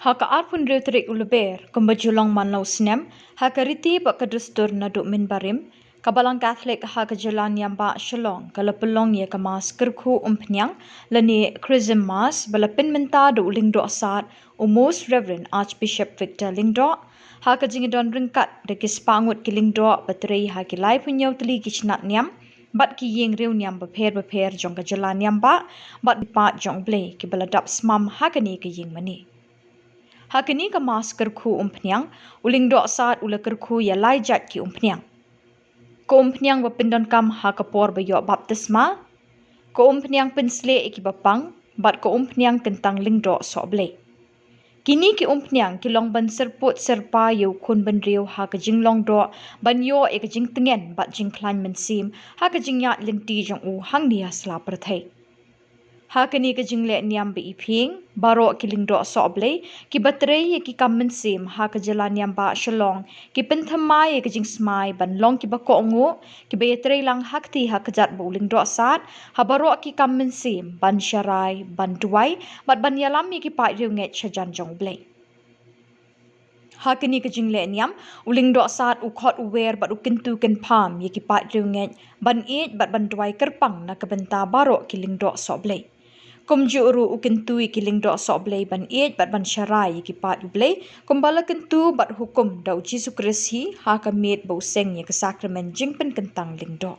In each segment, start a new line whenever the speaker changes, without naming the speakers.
Haka arpun reuterik uluber, Khubor manlau snem, haka riti pak kadustur naduk min barim, kabalang Catholic haka jalan yamba Shillong, kalapulong ye kamas Kyrkhu Umphniang, lani Chrism Mas, balapin minta do lingdo asat, Most Reverend Archbishop Victor Lingdo, haka jingidon ringkat, dekis pangut ki lingdo, bateri haki lai punyau teli kichnat niam, bat ki yeng riu niam beper jong ka jalan yamba, bat dipat jong blay, ki baladap smam haka ni ki yeng mani. Hakini ka mas Kyrkhu Umphniang, uling do saat ula Kyrkhu ya lai jat ki Umphniang. Ko Umphniang bapindon kam ha kapor bayo baptisma, ko Umphniang pinsle iki bapang, bat ko Umphniang kentang lingdo soble. Kini ki Umphniang kilong ban serput serpa yu kun ban riu ha ka jinglong do, ban yo e ka jing tengen bat jing klan mensim, ha ka jing yat linti jong u hang niya sla prathai. Hakani ka jingle niam bi iping, baro kiling do soble, ki baterai ye ki kammen sim ha ka jalan niam ba Shillong, ki penthamai ye ka jing smai ban long ki bako ngu, ki baterai lang hakti ha ka jat buling do sat, ha baro ki kammen sim ban syarai, ban duai, bat ban yalam ye ki pai riu nget shajan jong blay. Hakani ka jingle niam, uling do sat ukot uwer bat ukintu ken pam ye ki pai riu nget, ban it bat ban duai kerpang na ka benta baro kiling do soble. Kumjuru ukintui kiling do soblay ban it bat ban syarai ki pat ublay kumbala kentu bat hukum dau Jesu Kristi ha kamit bau seng ye ke sakramen jingpen kentang lingdo.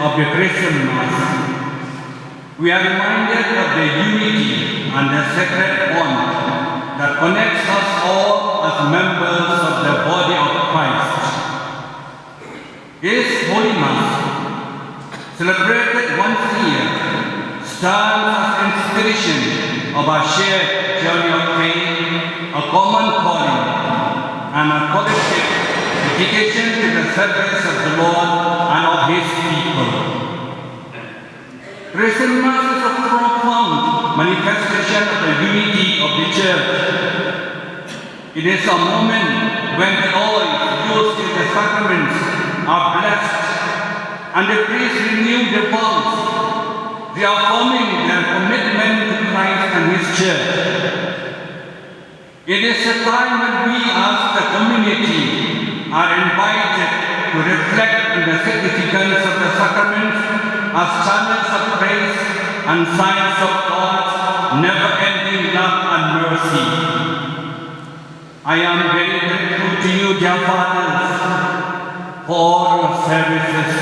of the Christian Mass, we are reminded of the unity and the sacred bond that connects us all as members of the body of Christ. This Holy Mass, celebrated once a year, stands as inspiration of our shared journey of faith, a common calling, and a collective dedication to the service of the Lord and of His people. Christian Mass is a profound manifestation of the unity of the Church. It is a moment when the oil used in the sacraments are blessed and the priests renew their vows. They are forming their commitment to Christ and His Church. It is a time when we as the community are invited to reflect on the significance of the sacraments as channels of praise and signs of God's never-ending love and mercy. I am very grateful to you, dear fathers, for all your services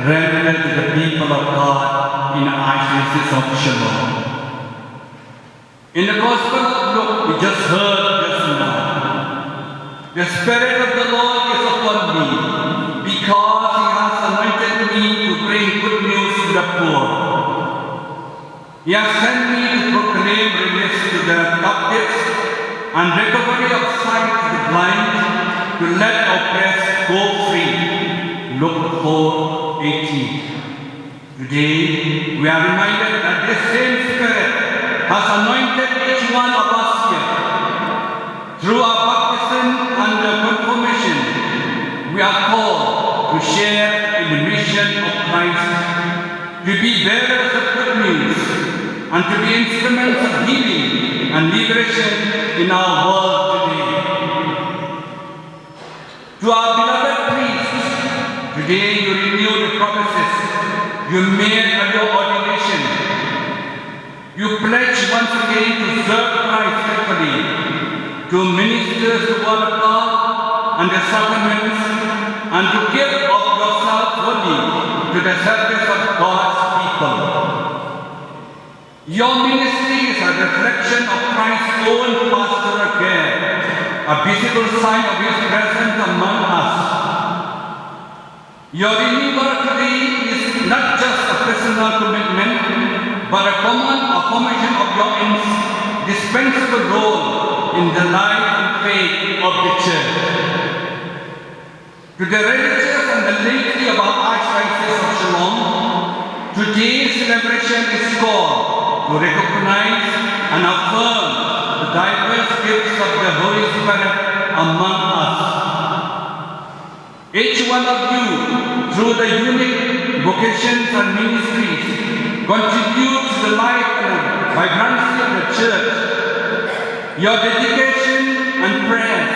rendered to the people of God in the Archdiocese of Shillong. In the Gospel of Luke, we just heard just now, the Spirit of the Lord is upon me, because He has anointed me to bring good news to the poor. He has sent me to proclaim release to the captives and recovery of sight to the blind, to let oppressed go free. Luke 4:18. Today, we are reminded that this same Spirit has anointed each one of us here. Through our baptism and confirmation, we are called to share in the mission of Christ, to be bearers of good news, and to be instruments of healing and liberation in our world today. To our beloved priests, today you renew the promises you made at your ordination. You pledge once again to serve Christ faithfully, to minister the word of God and the sacraments, and to give of yourself wholly to the service of God's people. Your ministry is a reflection of Christ's own pastoral care, a visible sign of His presence among us. Your renewal today is not just a personal commitment, but a common affirmation of your indispensable role in the life and faith of the Church. To the religious and the laity of our Archdiocese of Shillong, today's celebration is called to recognize and affirm the diverse gifts of the Holy Spirit among us. Each one of you, through the unique vocations and ministries, contribute to the life and vibrancy of the Church. Your dedication and prayers,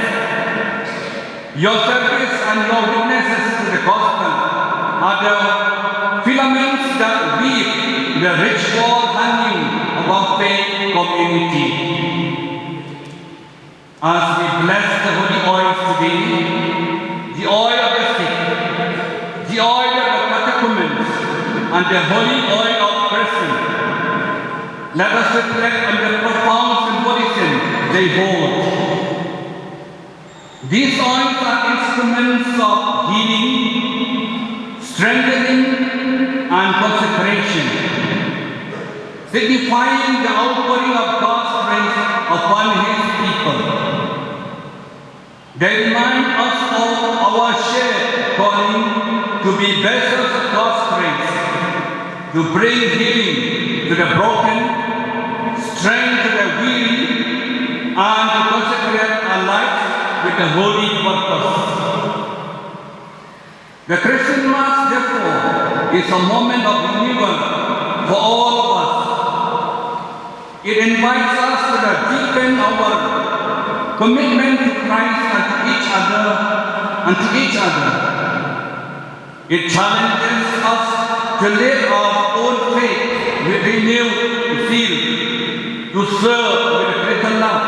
your service and your witnesses to the gospel are the filaments that weave the rich wall hanging of our faith community. As we bless the holy oils today, the oil of the sick, the oil of the catechumens, and the holy oil of Christians, let us reflect on the profound symbolism they hold. These oils are instruments of healing, strengthening, and consecration, signifying the outpouring of God's grace upon His people. They remind us of our shared calling to be vessels of God's grace, to bring healing to the broken, strength to the weary, and to consecrate our lives with a holy purpose. The Christian Mass, therefore, is a moment of renewal for all of us. It invites us to deepen our commitment to Christ and to each other. It challenges us to live our own faith with renewed zeal, to serve with greater love,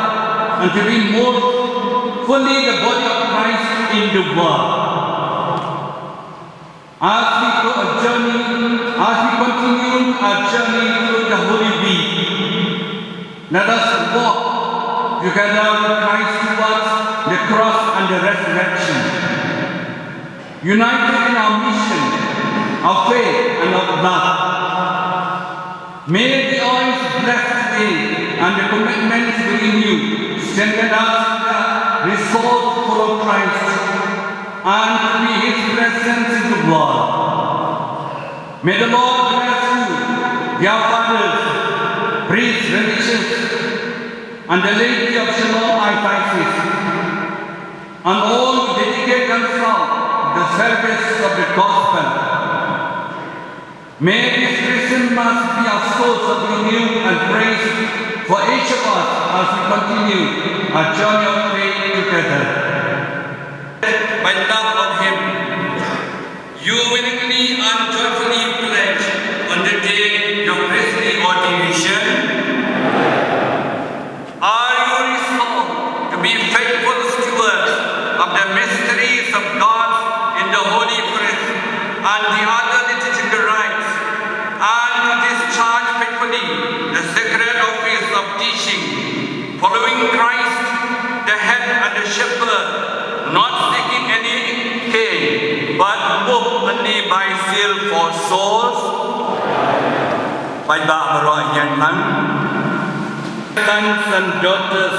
and to be more fully the body of Christ in the world. As we go a journey our journey through the Holy Week. Let us walk together with Christ towards the cross and the resurrection. United in our mission, our faith and our love. May the oils blessed today and the commitments we renew strengthen us in the resolve to follow Christ and to be His presence in the world. May the Lord bless you, dear fathers, priests, religious, and the lady of Shillong Diocese, and all who dedicate themselves to the service of the gospel. May this Christmas be a source of renewal and praise for each of us as we continue our journey of faith together. By love of Him, you willingly and joyfully pledge on the day of priestly ordination. Are you resolved to be faithful stewards of the mysteries of God in the Holy Eucharist and the other liturgical rites, and to discharge faithfully the sacred office of teaching, following Christ, the head and the shepherd, not seeking any gain, but moved only by zeal for souls? By Barbara Iingman. Sons and daughters,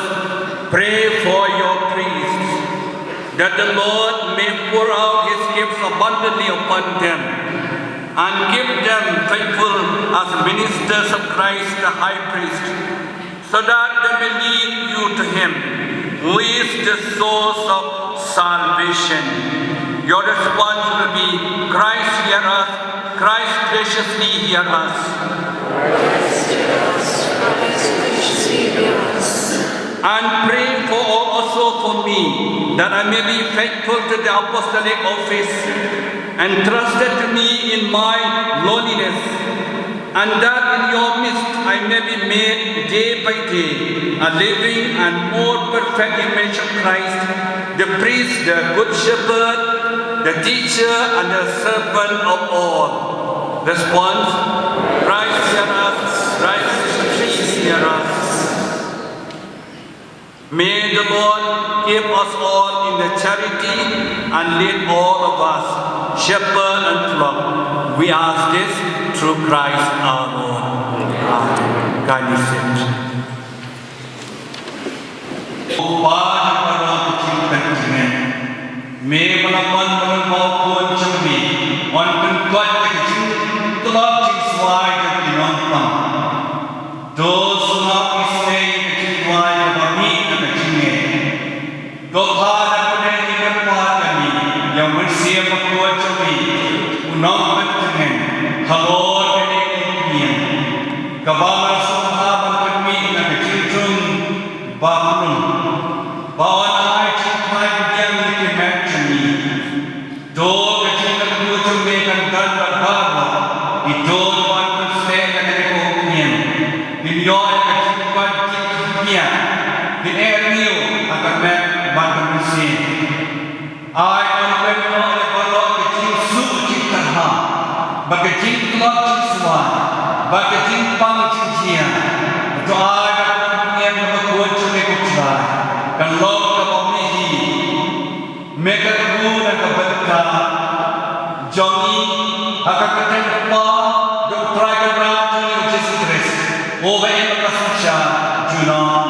pray for your priests, that the Lord may pour out His gifts abundantly upon them, and give them faithful as ministers of Christ the High Priest, so that they may lead you to Him, who is the source of salvation. Your response will be, Christ hear us, Christ graciously hear us.
Christ hear us, Christ graciously hear us.
And pray for also for me, that I may be faithful to the apostolic office entrusted to me in my loneliness, and that in your midst I may be made day by day a living and more perfect image of Christ, the priest, the good shepherd, the teacher, and the servant of all. Response: Christ hear us, Christ please hear us. May the Lord keep us all in the charity and lead all of us, shepherd and flock. We ask this through Christ our Lord. Amen. Kindly sit. O Padre para kecil-kecilnya, may melakukan maupun cumi, on kuat kecil telah sesuai dengan dinonton. Dosa isai kecil wajib kami kecilnya. Doa dan pendidikan kami yang bersih membuat cumi, unang penting, Khubor pendidikan, kabar sahabat kami yang kecil jong, bangun, bawa naik cipai yang dikemat cumi. Do kecil kedua cumi dan berbahagia, itu tuan bersih dan dikemudian. Beliau kecil kuatnya, di area akan bantu bersih. Ai orang yang berdoa kecil suci terham, berkecil kelak cisuan, berkecil pang cicia. Doa yang berkuat cumi kucai, dan log kebamihi, Meghalaya dan keberkah, jongi akan ketempa, dokter kerajaan Yesus Kristus. Over in the Pascha, Junong.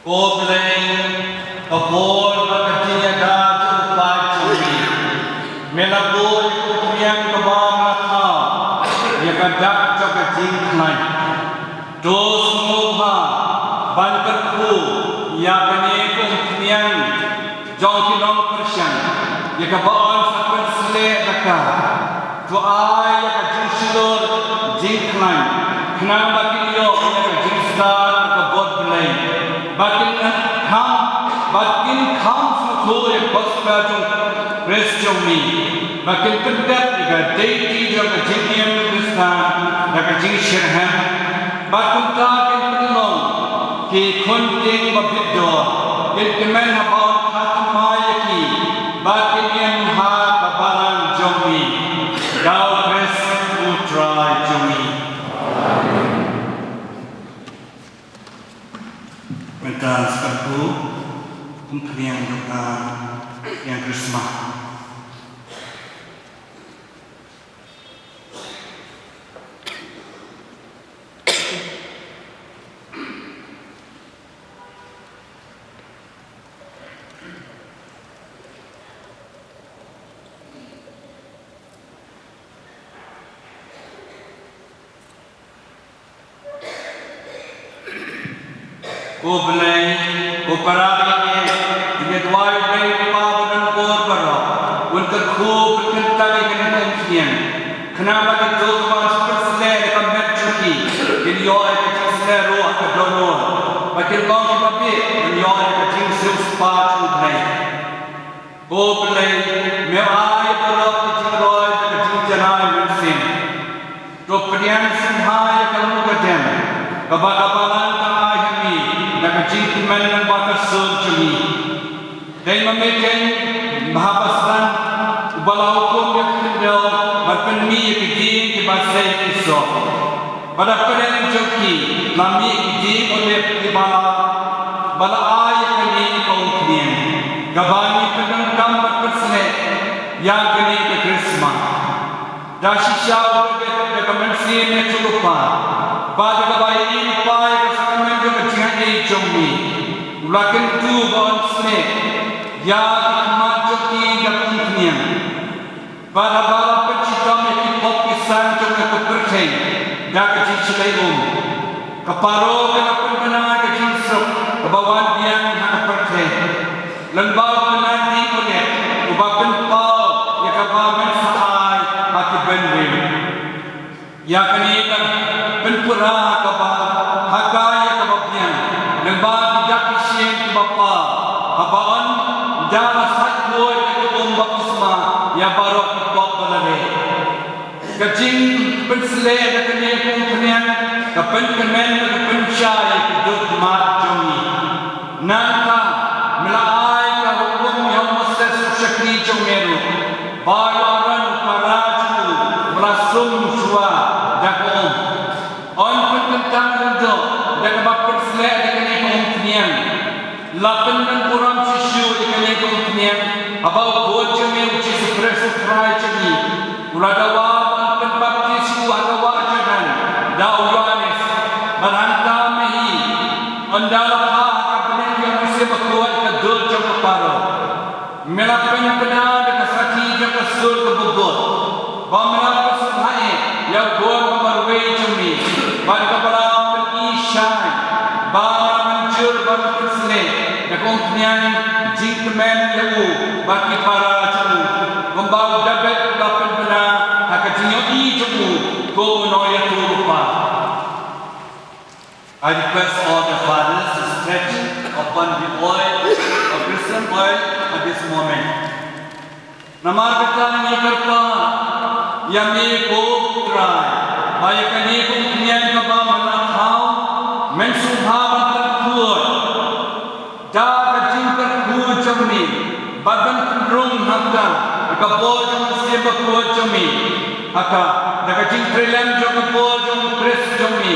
Cô lên Khubor berkecilnya dah cukup curi. Melabur yang kebam rakau, ia kadak jaga jingklai. Dos muha Kyrkhu, ia kini Umphniang, jong Shillong Persian, ia kebaan sampai selek dekat. Doa ia kajing silur jingklai. Kenapa bagi ia kajingskar kebot belai. Bakin kham semua yang Bosco Kristen ni, bakin kedap juga deiti juga jenian Kristen, juga jengshirhan, bakin kakin penolong, ki konting babidor, ilkiman habaun khatimai Batin ha kabalan jomi. Dau kres putra jomi. Mental sekatu Umphniang doa yang krismah. Ko belai, ko parang ini dua belai pa badan kor bara. Untuk ko berkentai dengan Umphniang. Kenapa kita mas persele dengan metruki? Jadi yo ada jenisnya roh atau donor. Makin kau kita bi, yo ada jenis sepatu belai. Ko belai, mewah bara kita roh dengan jenis janai mesin. To penian senhai kalau kedem. Kabar-kabaran Nakajit man ng bata surgery. Dahil mamitin, mahabasran, ubalaw kong yakindaw, magpanmi ikiging ibasay iso. Pada paren joki, mami ikiging ulit balaay kani Umphniang. Gabani penangkam berpersne, yang kani ke Krisma. Dashi siya ulit na kamansin na chulupa. Pada kabay ilipay kasakaman yung kajingan jomi. Ulakan tu bawan sne. Ya ikmat joki ng Umphniang. Pada bala pencipta mekipop kisan yung nakapertay. Dakajit silay Kaparo kanapan panang kajinsok. Kabawan biyang nakapertay. Lambaw panandi ulit. Ubakan pao. Yakabaman sa ay at ibanwin. Yakanikan penpura kaba hagaya kababyan nagba tidak isyen bapa habaan dala satloy ketubong baptisma ya barok balale kajing pensle na kanya Umphniang kapen kemen pensyai kedut mat jongi nanta melaay ka hukum yang moses syakri jongmeru bayaran paraju melasum suwa dakom on tentang itu dan bapak selek dengan Umphniang lapan dan kurang sisyu dengan Umphniang abau bojeme uci sepresi fry cegi uladawa dan baptisu adawa jalan dau Yohanes beranta mehi andala ha kabenen yang masih berkuat ke dul jauh paro melapan benar dengan sakit yang kesul ke Khubor bamela pesuhai yang gor berwei jemi pada kepala penishai bara mencur pada persne dan Umphniang jingkemen lewu bagi para jemu membawa dapat lapan benar akan jinyoi jemu ko noya turupa. I request all the fathers to stretch upon the oil of Christian oil at this moment. Nama kita ni kerpa yami ko try. Baik ni Umphniang kaba manakau mensubhaban terkuat. Dah kajing terkuat jami badan kendrung hakka kapol jam siapa kuat jami hakka kajing trilem jam kapol jam kris jami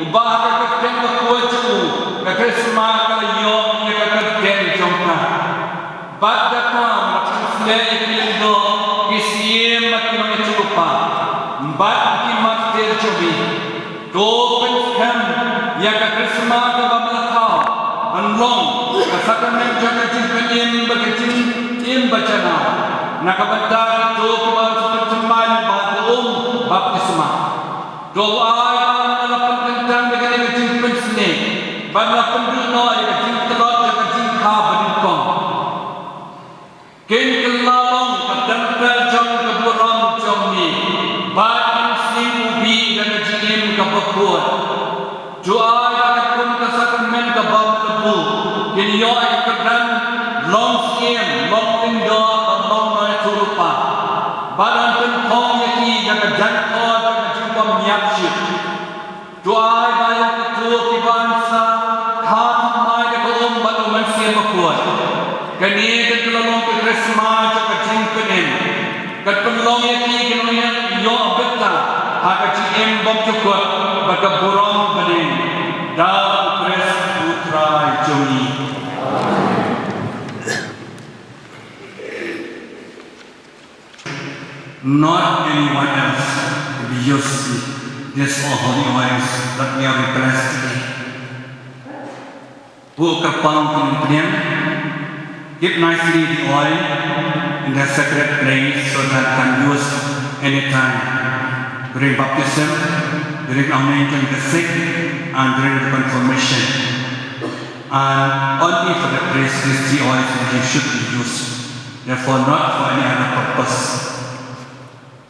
ubah kakek kuat jamu kakek semua kalayo ni kakek jomna badaka maksudnya itu isiem makin cukupa bad kimat tercobi dopen kan yang kakek semua kebamalakau anlong kasakan jangan cimpin bagajin bacana nakabanda do kubal pertemuan badum baptisma doa dalam tentang dengan cimpin sini bala penduduk yang cintelot dengan cinta berikong ken kelalong kadang jong keburam jong ni batin slim ubi dan jingim kebekuat doa yang pun kasakan men kebam lebu ken yo ay kedan long skiem long tindo at long noy turupa badan pun kong yaki dengan jangko dengan jumpa miapsyik doa bayang itu kibansa khat mai de ko balu man se makuat kani ke kelalong ke Christmas ke Shongkun kat pelong yaki kinoyan yo abetta aga em bom cukut baka borong benin dalam Kris putra jongi. Not anyone else to be used this all holy oils that we are blessed today. Bu kerpang Umphniang, keep nicely the oil in the sacred place so that can use anytime during baptism, during anointing the sick, and during the confirmation. And only for the priest is the oil that he should be used. Therefore, not for any other purpose.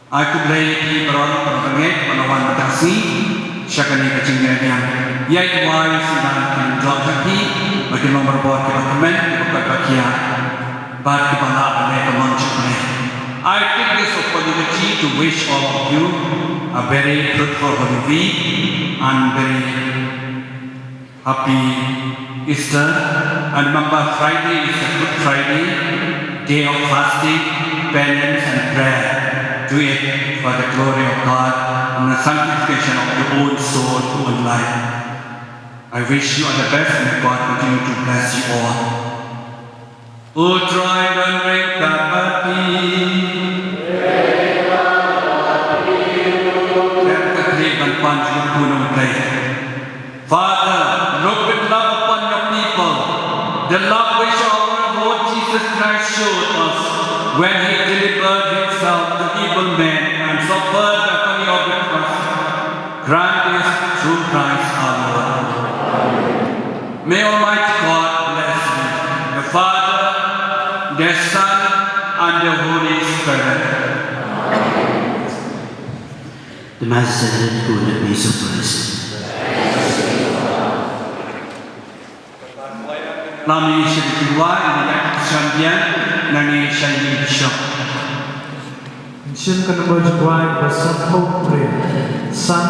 Aku beli beron berbagai penawan batasi, syakani kecinggian yaitu wise dan jong hati bagi nomor buat departemen bukan bagian bagi kepala balai kemancuman. I take this opportunity to wish all of you a very fruitful Holy Week and very happy Easter. And remember, Friday is a Good Friday, day of fasting, penance and prayer. Do it for the glory of God and the sanctification of your own soul, your own life. I wish you all the best and may God continue to bless you all. Utroy dan mereka hati dan kekriban panjang gunung baik. Father, look with love upon your people, the love which our Lord Jesus Christ showed us when he delivered himself to evil men and suffered the agony of the cross. Grant this through Christ our Lord. May Almighty God bless you, the Father, the Son, and the Holy Spirit.
The Mass is ended. Go in the peace of Christ.
Lami Shirikwa, Champion, Nani Shani Bishop.
Shillong Khubor Jylla was Son